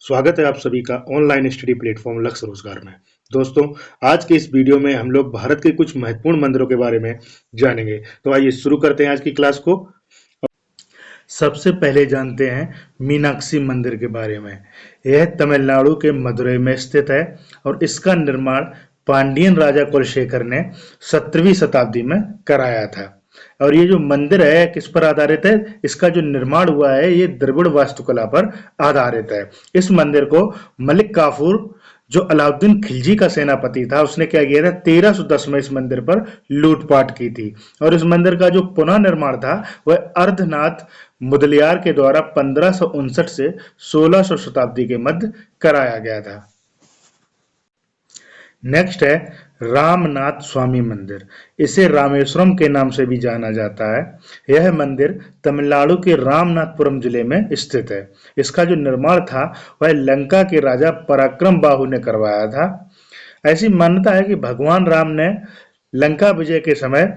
स्वागत है आप सभी का ऑनलाइन स्टडी प्लेटफॉर्म लक्ष्य रोजगार में। दोस्तों, आज के इस वीडियो में हम लोग भारत के कुछ महत्वपूर्ण मंदिरों के बारे में जानेंगे। तो आइए शुरू करते हैं आज की क्लास को। सबसे पहले जानते हैं मीनाक्षी मंदिर के बारे में। यह तमिलनाडु के मदुरई में स्थित है और इसका निर्माण पांडियन राजा कुलशेखर ने 17वीं शताब्दी में कराया था। और ये जो मंदिर है किस पर आधारित है? इसका जो निर्माण हुआ है ये द्रविड़ वास्तुकला पर आधारित है। इस मंदिर को मलिक काफूर, जो अलाउद्दीन खिलजी का सेनापति था, उसने क्या किया था, 1310 में इस मंदिर पर लूटपाट की थी। और इस मंदिर का जो पुनः निर्माण था वह अर्धनाथ मुदलियार के द्वारा 1559 से 1600 शताब्दी के मध्य कराया गया था। नेक्स्ट है रामनाथ स्वामी मंदिर। इसे रामेश्वरम के नाम से भी जाना जाता है। यह मंदिर तमिलनाडु के रामनाथपुरम जिले में स्थित है। इसका जो निर्माण था वह लंका के राजा पराक्रम बाहु ने करवाया था। ऐसी मान्यता है कि भगवान राम ने लंका विजय के समय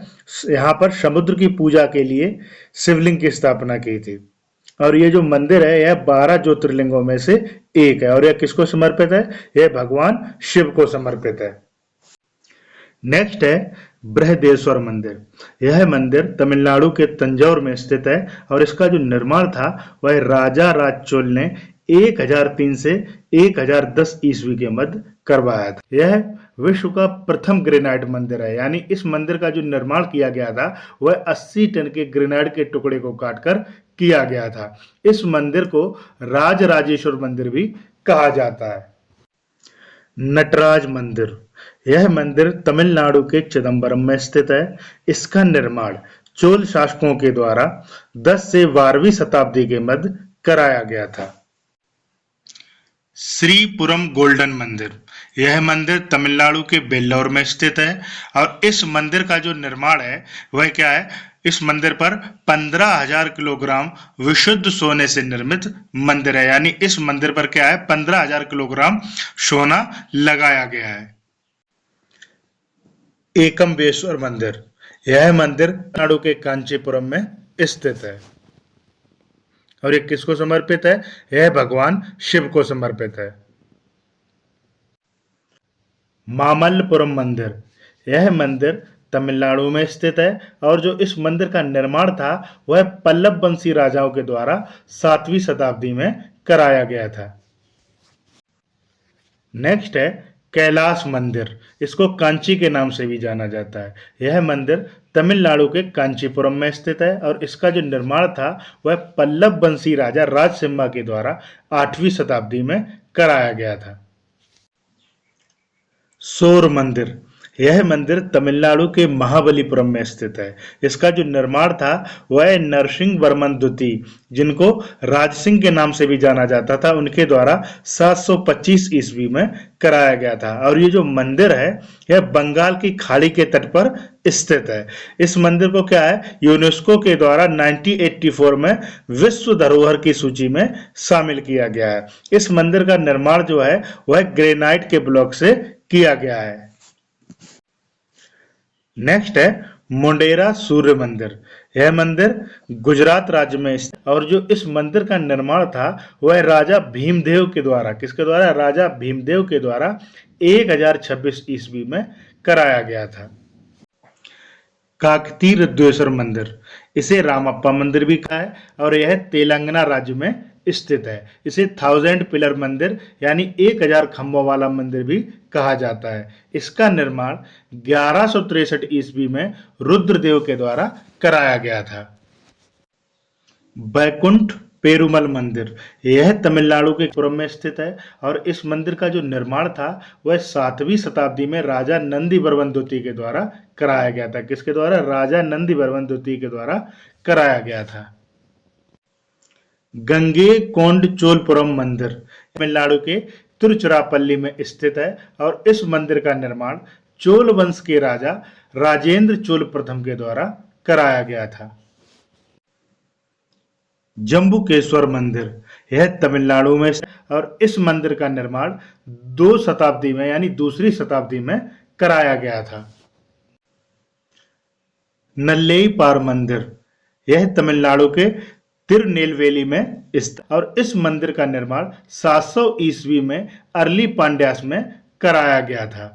यहाँ पर समुद्र की पूजा के लिए शिवलिंग की स्थापना की थी। और ये जो मंदिर है यह 12 ज्योतिर्लिंगों में से एक है। और यह किसको समर्पित है? यह भगवान शिव को समर्पित है। नेक्स्ट है बृहदेश्वर मंदिर। यह मंदिर तमिलनाडु के तंजौर में स्थित है और इसका जो निर्माण था वह राजा राजचोल ने 1003 से 1010 ईस्वी के मध्य करवाया था। यह विश्व का प्रथम ग्रेनाइट मंदिर है। यानी इस मंदिर का जो निर्माण किया गया था वह 80 टन के ग्रेनाइट के टुकड़े को काटकर किया गया था। इस मंदिर को राजराजेश्वर मंदिर भी कहा जाता है। नटराज मंदिर। यह मंदिर तमिलनाडु के चिदंबरम में स्थित है। इसका निर्माण चोल शासकों के द्वारा 10 से 12वीं शताब्दी के मध्य कराया गया था। श्रीपुरम गोल्डन मंदिर। यह मंदिर तमिलनाडु के वेल्लोर में स्थित है और इस मंदिर का जो निर्माण है वह क्या है, इस मंदिर पर 15,000 किलोग्राम विशुद्ध सोने से निर्मित मंदिर है। यानी इस मंदिर पर क्या है, 15,000 किलोग्राम सोना लगाया गया है। एकम्बेश्वर मंदिर। यह मंदिर तमिलनाडु के कांचीपुरम में स्थित है और ये किसको समर्पित है? यह भगवान शिव को समर्पित है। मामल्लपुरम मंदिर। यह मंदिर तमिलनाडु में स्थित है और जो इस मंदिर का निर्माण था वह पल्लव वंशी राजाओं के द्वारा 7वीं शताब्दी में कराया गया था। नेक्स्ट है कैलाश मंदिर। इसको कांची के नाम से भी जाना जाता है। यह मंदिर तमिलनाडु के कांचीपुरम में स्थित है और इसका जो निर्माण था वह पल्लव वंशी राजा राजसिम्हा के द्वारा 8वीं शताब्दी में कराया गया था। सौर मंदिर। यह मंदिर तमिलनाडु के महाबलीपुरम में स्थित है। इसका जो निर्माण था वह नरसिंह वर्मन द्वितीय, जिनको राजसिंह के नाम से भी जाना जाता था, उनके द्वारा 725 ईस्वी में कराया गया था। और ये जो मंदिर है यह बंगाल की खाड़ी के तट पर स्थित है। इस मंदिर को क्या है, यूनेस्को के द्वारा 1984 में विश्व धरोहर की सूची में शामिल किया गया है। इस मंदिर का निर्माण जो है वह ग्रेनाइट के ब्लॉक से किया गया है। नेक्स्ट है मोढेरा सूर्य मंदिर। यह मंदिर गुजरात राज्य में स्थित और जो इस मंदिर का निर्माण था वह राजा भीमदेव के द्वारा, किसके द्वारा? राजा भीमदेव के द्वारा 1026 ईस्वी में कराया गया था। काकतीय रुद्रेश्वर मंदिर। इसे रामप्पा मंदिर भी कहा है और यह तेलंगाना राज्य में स्थित है। इसे 1000 पिलर मंदिर यानी 1000 खंभों वाला मंदिर भी कहा जाता है। इसका निर्माण 1163 ईस्वी में रुद्रदेव के द्वारा कराया गया था। बैकुंठ पेरुमल मंदिर। यह तमिलनाडु के पुरम में स्थित है और इस मंदिर का जो निर्माण था वह 7वीं शताब्दी में राजा नंदी वर्मन द्वितीय के द्वारा कराया गया था। किसके द्वारा? राजा नंदी वर्मन द्वितीय के द्वारा कराया गया था। गंगे कोंड चोलपुरम मंदिर तमिलनाडु के तिरुचिरापल्ली में स्थित है और इस मंदिर का निर्माण चोल वंश के राजा राजेंद्र चोल प्रथम के द्वारा कराया गया था। जम्बुकेश्वर मंदिर। यह तमिलनाडु में और इस मंदिर का निर्माण 2 शताब्दी में यानी दूसरी शताब्दी में कराया गया था। नल्लेईपार मंदिर। यह तमिलनाडु के तिरुनेलवेली में स्थित, और इस मंदिर का निर्माण 700 ईस्वी में अर्ली पांड्यास में कराया गया था।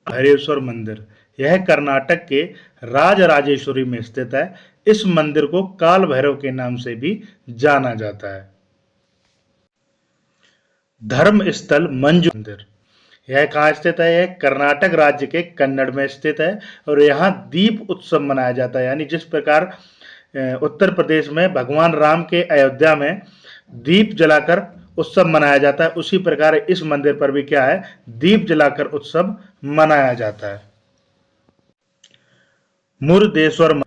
भैरवेश्वर मंदिर, यह कर्नाटक के राजराजेश्वरी में स्थित है। इस मंदिर को काल भैरव के नाम से भी जाना जाता है। धर्म स्थल मंजू मंदिर, यह कहाँ स्थित है? यह कर्नाटक राज्य के कन्नड़ में स्थित है और यहाँ दीप उत्सव मनाया जाता है। यानी जिस प्रकार उत्तर प्रदेश में भगवान राम के अयोध्या में दीप जलाकर उत्सव मनाया जाता है, उसी प्रकार इस मंदिर पर भी क्या है? दीप जलाकर उत्सव मनाया जाता है। मुरुदेश्वर,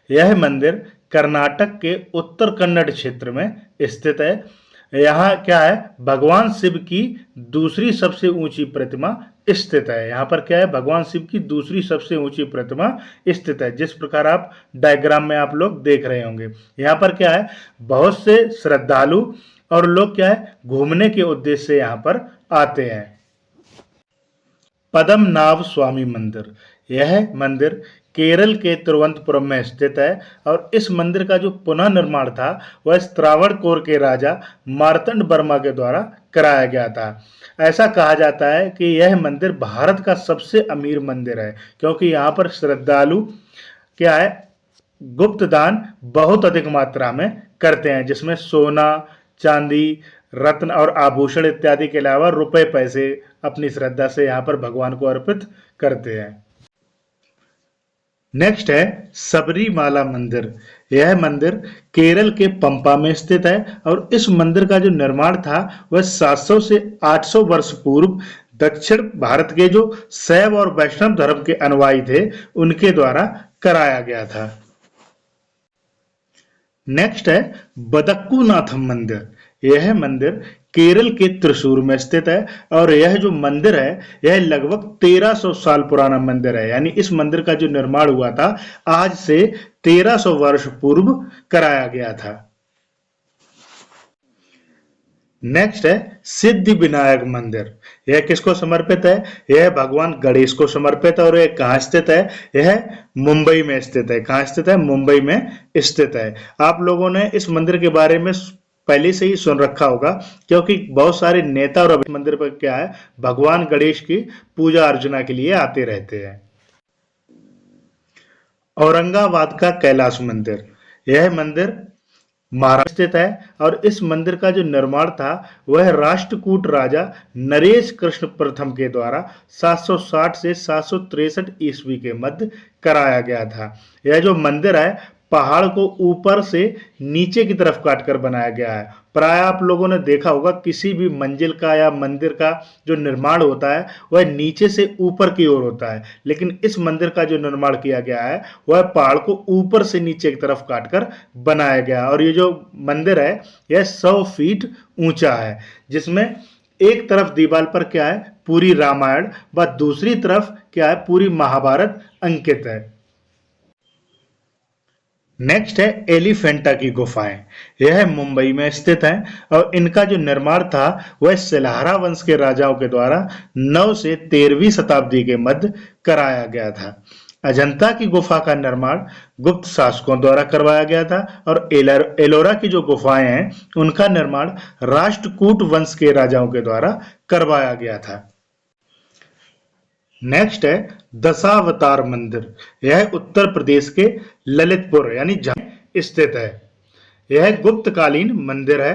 यह मंदिर कर्नाटक के उत्तर कन्नड़ क्षेत्र में स्थित है। यहाँ क्या है? भगवान शिव की दूसरी सबसे ऊंची प्रतिमा स्थित है। यहाँ पर क्या है? भगवान शिव की दूसरी सबसे ऊंची प्रतिमा स्थित है, जिस प्रकार आप डायग्राम में आप लोग देख रहे होंगे। यहाँ पर क्या है? बहुत से श्रद्धालु और लोग क्या है? घूमने के उद्देश्य से यहाँ पर आते हैं। पद्मनाभ स्वामी मंदिर, यह मंदिर केरल के तिरुवनंतपुरम में स्थित है और इस मंदिर का जो पुनः निर्माण था वह त्रावणकोर के राजा मार्तंड वर्मा के द्वारा कराया गया था। ऐसा कहा जाता है कि यह मंदिर भारत का सबसे अमीर मंदिर है, क्योंकि यहाँ पर श्रद्धालु क्या है? गुप्त दान बहुत अधिक मात्रा में करते हैं, जिसमें सोना, चांदी, रत्न और आभूषण इत्यादि के अलावा रुपए पैसे अपनी श्रद्धा से यहाँ पर भगवान को अर्पित करते हैं। नेक्स्ट है सबरीमाला मंदिर। यह मंदिर केरल के पंपा में स्थित है और इस मंदिर का जो निर्माण था वह 700 से 800 वर्ष पूर्व दक्षिण भारत के जो शैव और वैष्णव धर्म के अनुयायी थे उनके द्वारा कराया गया था। नेक्स्ट है बदक्कुनाथम मंदिर। यह मंदिर केरल के त्रिशूर में स्थित है और यह जो मंदिर है यह लगभग 1300 साल पुराना मंदिर है। यानी इस मंदिर का जो निर्माण हुआ था आज से 1300 वर्ष पूर्व कराया गया था। नेक्स्ट है सिद्धि विनायक मंदिर। यह किसको समर्पित है? यह भगवान गणेश को समर्पित है और यह कहाँ स्थित है? यह मुंबई में स्थित है। कहाँ स्थित है? मुंबई में स्थित है। आप लोगों ने इस मंदिर के बारे में पहले से ही सुन रखा होगा, क्योंकि बहुत सारे नेता और मंदिर पर क्या है? भगवान गणेश की पूजा अर्चना के लिए आते रहते हैं। औरंगाबाद का कैलाश मंदिर, यह मंदिर महाराष्ट्र स्थित है और इस मंदिर का जो निर्माण था वह राष्ट्रकूट राजा नरेश कृष्ण प्रथम के द्वारा 760 से 763 ईस्वी के मध्य कराया गया था। यह जो मंदिर है पहाड़ को ऊपर से नीचे की तरफ काटकर बनाया गया है। प्राय आप लोगों ने देखा होगा किसी भी मंजिल का या मंदिर का जो निर्माण होता है वह नीचे से ऊपर की ओर होता है, लेकिन इस मंदिर का जो निर्माण किया गया है वह पहाड़ को ऊपर से नीचे की तरफ काटकर बनाया गया। और ये जो मंदिर है यह 100 फीट ऊंचा है, जिसमें एक तरफ दीवार पर क्या है? पूरी रामायण व दूसरी तरफ क्या है? पूरी महाभारत अंकित है। नेक्स्ट है एलिफेंटा की गुफाएं। यह मुंबई में स्थित है और इनका जो निर्माण था वह सिलहारा वंश के राजाओं के द्वारा 9 से 13वीं शताब्दी के मध्य कराया गया था। अजंता की गुफा का निर्माण गुप्त शासकों द्वारा करवाया गया था और एलोरा की जो गुफाएं हैं उनका निर्माण राष्ट्रकूट वंश के राजाओं के द्वारा करवाया गया था। नेक्स्ट है दशावतार मंदिर। यह उत्तर प्रदेश के ललितपुर यानी जहां स्थित है। यह गुप्तकालीन मंदिर है,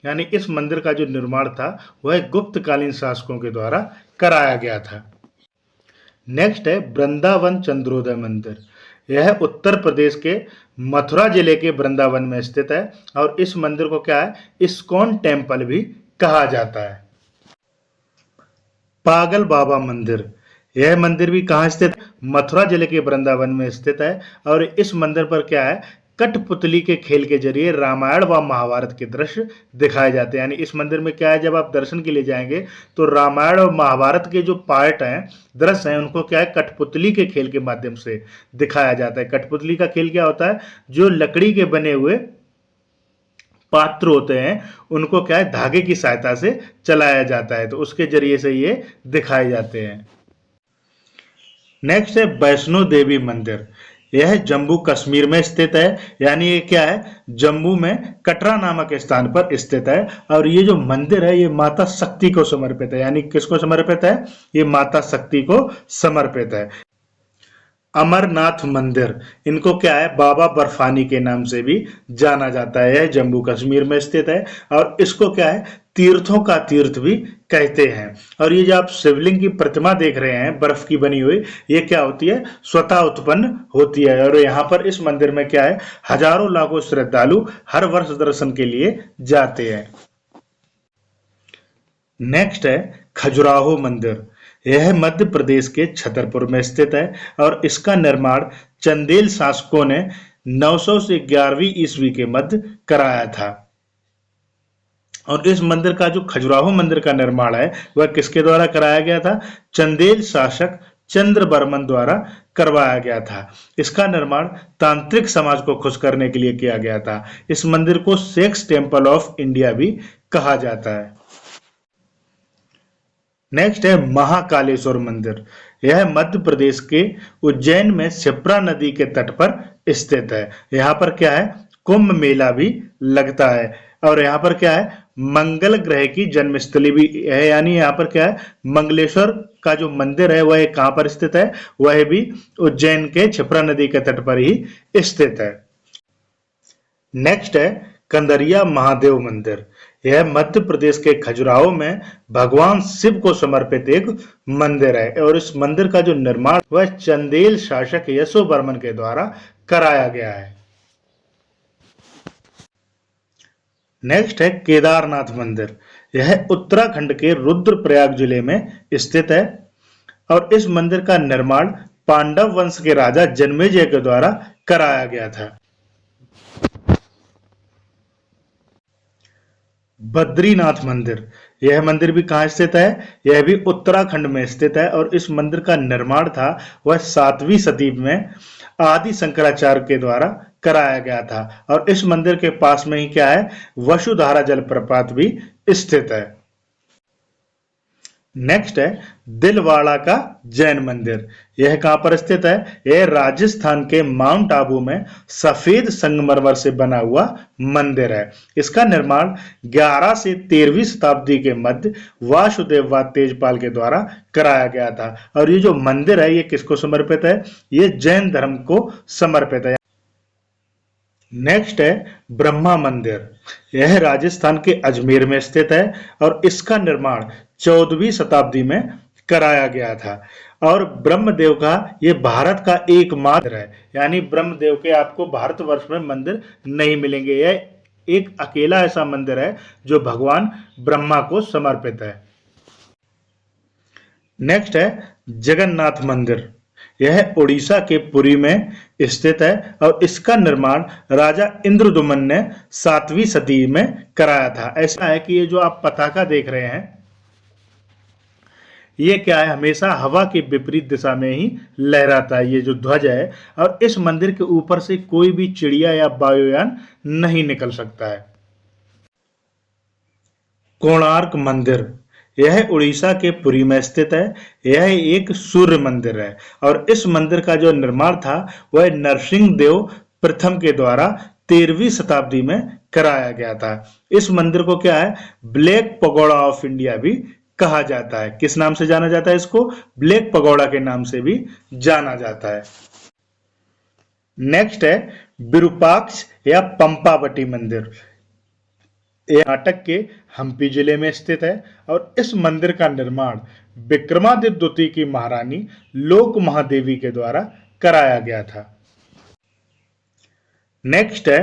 यानी इस मंदिर का जो निर्माण था वह गुप्तकालीन शासकों के द्वारा कराया गया था। नेक्स्ट है वृंदावन चंद्रोदय मंदिर। यह उत्तर प्रदेश के मथुरा जिले के वृंदावन में स्थित है और इस मंदिर को क्या है? इस्कॉन टेम्पल भी कहा जाता है। पागल बाबा मंदिर। यह मंदिर भी कहाँ स्थित? मथुरा जिले के वृंदावन में स्थित है और इस मंदिर पर क्या है? कठपुतली के खेल के जरिए रामायण व महाभारत के दृश्य दिखाए जाते हैं। यानी इस मंदिर में क्या है? जब आप दर्शन के लिए जाएंगे तो रामायण और महाभारत के जो पार्ट हैं, दृश्य हैं, उनको क्या है? कठपुतली के खेल के माध्यम से दिखाया जाता है। कठपुतली का खेल क्या होता है? जो लकड़ी के बने हुए पात्र होते हैं उनको क्या है? धागे की सहायता से चलाया जाता है, तो उसके जरिए से ये दिखाए जाते हैं। नेक्स्ट है वैष्णो देवी मंदिर। यह जम्मू कश्मीर में स्थित है, यानी ये क्या है, जम्मू में कटरा नामक स्थान पर स्थित है। और ये जो मंदिर है ये माता शक्ति को समर्पित है, यानी किसको समर्पित है, ये माता शक्ति को समर्पित है। अमरनाथ मंदिर, इनको क्या है, बाबा बर्फानी के नाम से भी जाना जाता है। यह जम्मू कश्मीर में स्थित है और इसको क्या है, तीर्थों का तीर्थ भी कहते हैं। और ये जो आप शिवलिंग की प्रतिमा देख रहे हैं बर्फ की बनी हुई, ये क्या होती है, स्वतः उत्पन्न होती है। और यहाँ पर इस मंदिर में क्या है, हजारों लाखों श्रद्धालु हर वर्ष दर्शन के लिए जाते हैं। नेक्स्ट है खजुराहो मंदिर। यह मध्य प्रदेश के छतरपुर में स्थित है और इसका निर्माण चंदेल शासकों ने 900 से 11वीं ईस्वी के मध्य कराया था। और इस मंदिर का जो खजुराहो मंदिर का निर्माण है वह किसके द्वारा कराया गया था, चंदेल शासक चंद्र बर्मन द्वारा करवाया गया था। इसका निर्माण तांत्रिक समाज को खुश करने के लिए किया गया था। इस मंदिर को सेक्स टेम्पल ऑफ इंडिया भी कहा जाता है। नेक्स्ट है महाकालेश्वर मंदिर। यह मध्य प्रदेश के उज्जैन में शिप्रा नदी के तट पर स्थित है। यहाँ पर क्या है, कुंभ मेला भी लगता है। और यहाँ पर क्या है, मंगल ग्रह की जन्मस्थली भी है, यानी यहाँ पर क्या है, मंगलेश्वर का जो मंदिर है वह कहाँ पर स्थित है, वह भी उज्जैन के शिप्रा नदी के तट पर ही स्थित है। नेक्स्ट है कंदरिया महादेव मंदिर। यह मध्य प्रदेश के खजुराहो में भगवान शिव को समर्पित एक मंदिर है और इस मंदिर का जो निर्माण वह चंदेल शासक यशो बर्मन के द्वारा कराया गया है। नेक्स्ट है केदारनाथ मंदिर। यह उत्तराखंड के रुद्रप्रयाग जिले में स्थित है और इस मंदिर का निर्माण पांडव वंश के राजा जन्मेजय के द्वारा कराया गया था। बद्रीनाथ मंदिर। यह मंदिर भी कहाँ स्थित है, यह भी उत्तराखंड में स्थित है और इस मंदिर का निर्माण था वह 7वीं सदी में आदि शंकराचार्य के द्वारा कराया गया था। और इस मंदिर के पास में ही क्या है, वसुधारा जलप्रपात भी स्थित है। नेक्स्ट है दिलवाड़ा का जैन मंदिर। यह कहां पर स्थित है, यह राजस्थान के माउंट आबू में सफेद संगमरमर से बना हुआ मंदिर है। इसका निर्माण 11 से 13वीं शताब्दी के मध्य वासुदेव तेजपाल के द्वारा कराया गया था। और ये जो मंदिर है ये किसको समर्पित है, ये जैन धर्म को समर्पित है। नेक्स्ट है ब्रह्मा मंदिर। यह राजस्थान के अजमेर में स्थित है और इसका निर्माण 14वीं शताब्दी में कराया गया था। और ब्रह्मदेव का ये भारत का एकमात्र है, यानी ब्रह्मदेव के आपको भारतवर्ष में मंदिर नहीं मिलेंगे। यह एक अकेला ऐसा मंदिर है जो भगवान ब्रह्मा को समर्पित है। नेक्स्ट है जगन्नाथ मंदिर। यह उड़ीसा के पुरी में स्थित है और इसका निर्माण राजा इंद्रदुमन ने 7वीं सदी में कराया था। ऐसा है कि ये जो आप पताका देख रहे हैं ये क्या है, हमेशा हवा के विपरीत दिशा में ही लहराता है, ये जो ध्वज है। और इस मंदिर के ऊपर से कोई भी चिड़िया या वायुयान नहीं निकल सकता है। कोणार्क मंदिर। यह उड़ीसा के पुरी में स्थित है। यह एक सूर्य मंदिर है और इस मंदिर का जो निर्माण था वह नरसिंह देव प्रथम के द्वारा 13वीं शताब्दी में कराया गया था। इस मंदिर को क्या है, ब्लैक पगोड़ा ऑफ इंडिया भी कहा जाता है। किस नाम से जाना जाता है इसको, ब्लैक पगोड़ा के नाम से भी जाना जाता है। नेक्स्ट है विरूपाक्ष या पंपावटी मंदिर। कर्नाटक के हम्पी जिले में स्थित है और इस मंदिर का निर्माण विक्रमादित्य द्वितीय की महारानी लोक महादेवी के द्वारा कराया गया था। नेक्स्ट है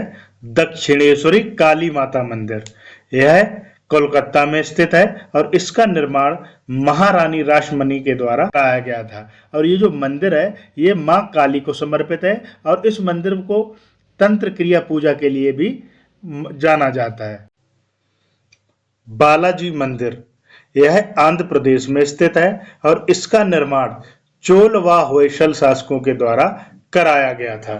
दक्षिणेश्वरी काली माता मंदिर। यह कोलकाता में स्थित है और इसका निर्माण महारानी रासमणी के द्वारा कराया गया था। और ये जो मंदिर है ये मां काली को समर्पित है और इस मंदिर को तंत्र क्रिया पूजा के लिए भी जाना जाता है। बालाजी मंदिर। यह आंध्र प्रदेश में स्थित है और इसका निर्माण चोल व होयसल शासकों के द्वारा कराया गया था।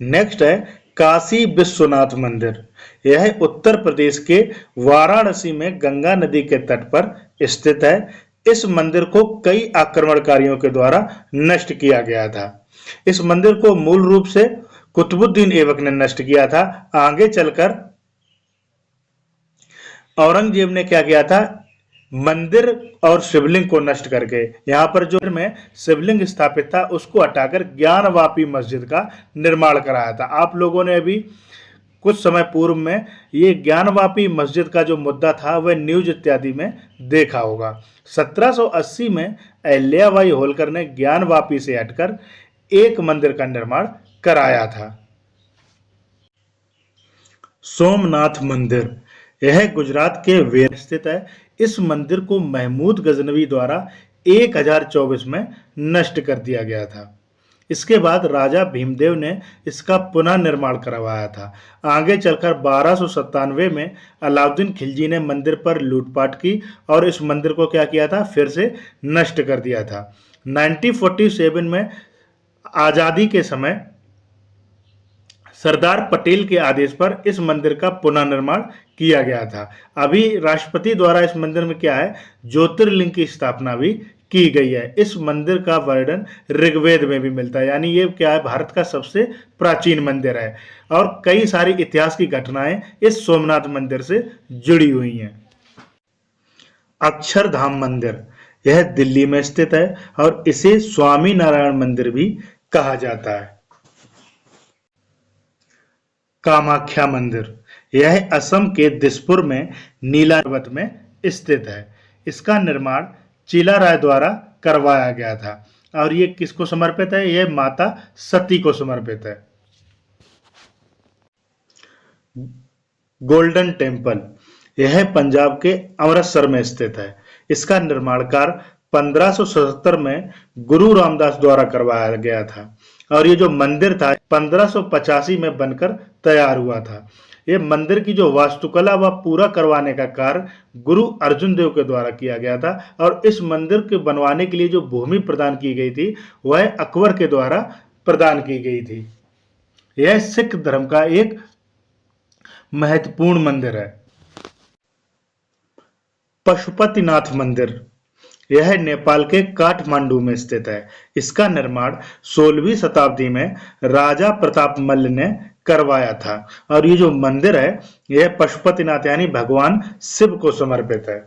नेक्स्ट है काशी विश्वनाथ मंदिर। यह उत्तर प्रदेश के वाराणसी में गंगा नदी के तट पर स्थित है। इस मंदिर को कई आक्रमणकारियों के द्वारा नष्ट किया गया था। इस मंदिर को मूल रूप से कुतुबुद्दीन ऐबक ने नष्ट किया था। आगे चलकर औरंगजेब ने क्या किया था, मंदिर और शिवलिंग को नष्ट करके यहाँ पर जो में शिवलिंग स्थापित था उसको हटाकर ज्ञानवापी मस्जिद का निर्माण कराया था। आप लोगों ने अभी कुछ समय पूर्व में ये ज्ञानवापी मस्जिद का जो मुद्दा था वह न्यूज इत्यादि में देखा होगा। 1780 में अहिल्याबाई होलकर ने ज्ञानवापी से हटकर एक मंदिर का निर्माण कराया था। सोमनाथ मंदिर, यह गुजरात के वेर स्थित है। इस मंदिर को महमूद गजनवी द्वारा 1024 में नष्ट कर दिया गया था। इसके बाद राजा भीमदेव ने इसका पुनः निर्माण करवाया था। आगे चलकर 1297 में अलाउद्दीन खिलजी ने मंदिर पर लूटपाट की और इस मंदिर को क्या किया था, फिर से नष्ट कर दिया था। 1947 में आज़ादी के समय सरदार पटेल के आदेश पर इस मंदिर का पुनर्निर्माण किया गया था। अभी राष्ट्रपति द्वारा इस मंदिर में क्या है, ज्योतिर्लिंग की स्थापना भी की गई है। इस मंदिर का वर्णन ऋग्वेद में भी मिलता है, यानी ये क्या है, भारत का सबसे प्राचीन मंदिर है और कई सारी इतिहास की घटनाएं इस सोमनाथ मंदिर से जुड़ी हुई हैं। अक्षरधाम मंदिर, यह दिल्ली में स्थित है और इसे स्वामी नारायण मंदिर भी कहा जाता है। कामाख्या मंदिर, यह असम के दिसपुर में नीला पर्वत में स्थित है। इसका निर्माण चीला राय द्वारा करवाया गया था और ये किसको समर्पित है, यह माता सती को समर्पित है। गोल्डन टेम्पल, यह पंजाब के अमृतसर में स्थित है। इसका निर्माण कार्य 1577 में गुरु रामदास द्वारा करवाया गया था और ये जो मंदिर था 1585 में बनकर तैयार हुआ था। ये मंदिर की जो वास्तुकला व पूरा करवाने का कार्य गुरु अर्जुन देव के द्वारा किया गया था और इस मंदिर के बनवाने के लिए जो भूमि प्रदान की गई थी वह अकबर के द्वारा प्रदान की गई थी। यह सिख धर्म का एक महत्वपूर्ण मंदिर है। पशुपतिनाथ मंदिर, यह नेपाल के काठमांडू में स्थित है। इसका निर्माण 16वीं शताब्दी में राजा प्रताप मल्ल ने करवाया था और ये जो मंदिर है यह पशुपतिनाथ यानी भगवान शिव को समर्पित है।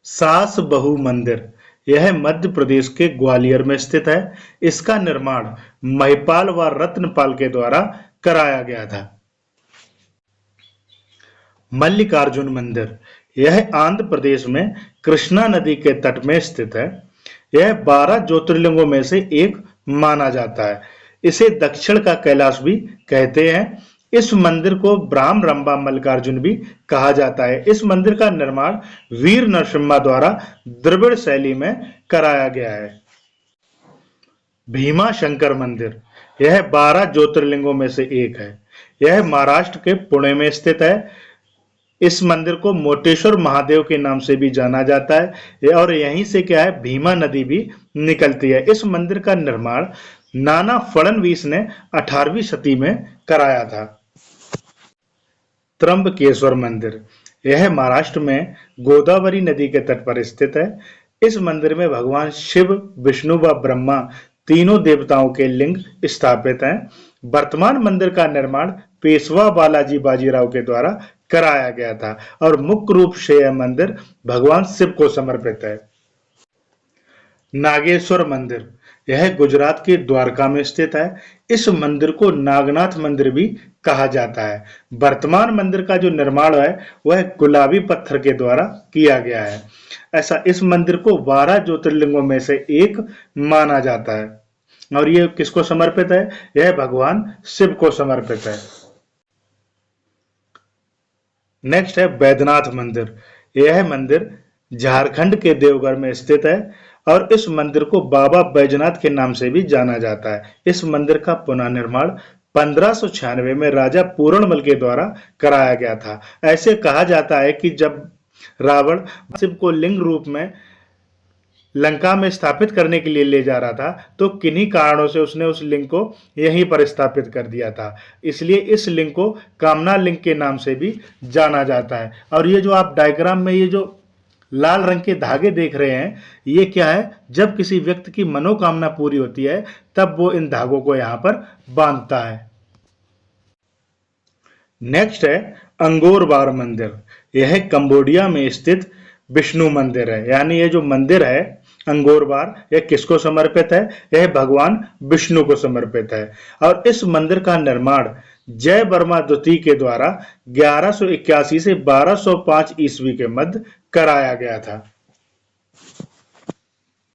सास बहू मंदिर, यह मध्य प्रदेश के ग्वालियर में स्थित है। इसका निर्माण महिपाल व रत्नपाल के द्वारा कराया गया था। मल्लिकार्जुन मंदिर, यह आंध्र प्रदेश में कृष्णा नदी के तट में स्थित है। यह 12 ज्योतिर्लिंगों में से एक माना जाता है। इसे दक्षिण का कैलाश भी कहते हैं। इस मंदिर को ब्राह्म रंबा मल्लिकार्जुन भी कहा जाता है। इस मंदिर का निर्माण वीर नरसिम्हा द्वारा द्रविड़ शैली में कराया गया है। भीमा शंकर मंदिर, यह 12 ज्योतिर्लिंगों में से एक है। यह महाराष्ट्र के पुणे में स्थित है। इस मंदिर को मोटेश्वर महादेव के नाम से भी जाना जाता है और यहीं से क्या है, भीमा नदी भी निकलती है। इस मंदिर का निर्माण नाना फड़नवीस ने 18वीं सदी में कराया था। त्र्यंबकेश्वर मंदिर, यह महाराष्ट्र में गोदावरी नदी के तट पर स्थित है। इस मंदिर में भगवान शिव, विष्णु व ब्रह्मा तीनों देवताओं के लिंग स्थापित हैं। वर्तमान मंदिर का निर्माण पेशवा बालाजी बाजीराव के द्वारा कराया गया था और मुख्य रूप से यह मंदिर भगवान शिव को समर्पित है। नागेश्वर मंदिर, यह गुजरात के द्वारका में स्थित है। इस मंदिर को नागनाथ मंदिर भी कहा जाता है। वर्तमान मंदिर का जो निर्माण है वह गुलाबी पत्थर के द्वारा किया गया है। ऐसा इस मंदिर को 12 ज्योतिर्लिंगों में से एक माना जाता है और यह किसको समर्पित है, यह भगवान शिव को समर्पित है। नेक्स्ट है बैद्यनाथ मंदिर। यह मंदिर झारखंड के देवघर में स्थित है और इस मंदिर को बाबा बैजनाथ के नाम से भी जाना जाता है। इस मंदिर का पुनर्निर्माण 1596 में राजा पूरणमल के द्वारा कराया गया था। ऐसे कहा जाता है कि जब रावण शिव को लिंग रूप में लंका में स्थापित करने के लिए ले जा रहा था तो किन्हीं कारणों से उसने उस लिंग को यहीं पर स्थापित कर दिया था। इसलिए इस लिंग को कामना लिंग के नाम से भी जाना जाता है। और ये जो आप डायग्राम में ये जो लाल रंग के धागे देख रहे हैं, ये क्या है? जब किसी व्यक्ति की मनोकामना पूरी होती है तब वो इन धागों को यहाँ पर बांधता है। नेक्स्ट है अंगोर वार मंदिर। यह कंबोडिया में स्थित विष्णु मंदिर है। यानी ये जो मंदिर है अंगोर वार, यह किसको समर्पित है? यह भगवान विष्णु को समर्पित है। और इस मंदिर का निर्माण जय वर्मा द्वितीय के द्वारा 1181 से 1205 ईस्वी के मध्य कराया गया था।